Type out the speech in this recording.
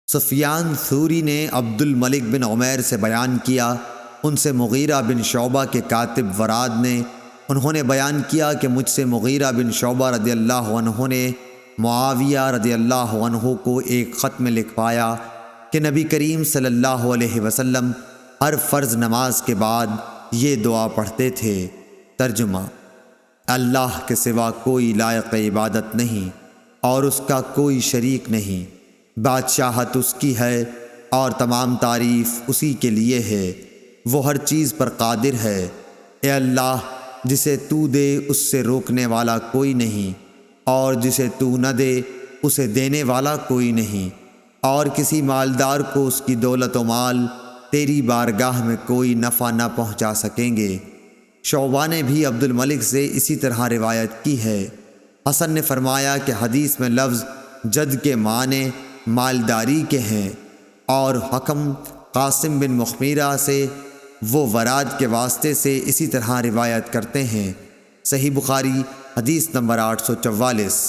سفیان ثوری نے عبد الملک بن عمیر سے بیان کیا، ان سے مغیرہ بن شعبہ کے کاتب وراد نے، انہوں نے بیان کیا کہ مجھ سے مغیرہ بن شعبہ رضی اللہ عنہ نے معاویہ رضی اللہ عنہ کو ایک خط میں لکھوایا کہ نبی کریم صلی اللہ علیہ وسلم ہر فرض نماز کے بعد یہ دعا پڑھتے تھے۔ ترجمہ: اللہ کے سوا کوئی لائق عبادت نہیں اور اس کا کوئی شریک نہیں، بادشاہت اس کی ہے اور تمام تعریف اسی کے لیے ہے، وہ ہر چیز پر قادر ہے۔ اے اللہ، جسے تو دے اس سے روکنے والا کوئی نہیں، اور جسے تو نہ دے اسے دینے والا کوئی نہیں، اور کسی مالدار کو اس کی دولت و مال تیری بارگاہ میں کوئی نفع نہ پہنچا سکیں گے۔ شعبہ نے بھی عبد الملک سے اسی طرح روایت کی ہے۔ حسن نے فرمایا کہ حدیث میں لفظ جد کے معنی مالداری کے ہیں، اور حکم قاسم بن مخمیرہ سے وہ وراد کے واسطے سے اسی طرح روایت کرتے ہیں۔ صحیح بخاری حدیث نمبر 844۔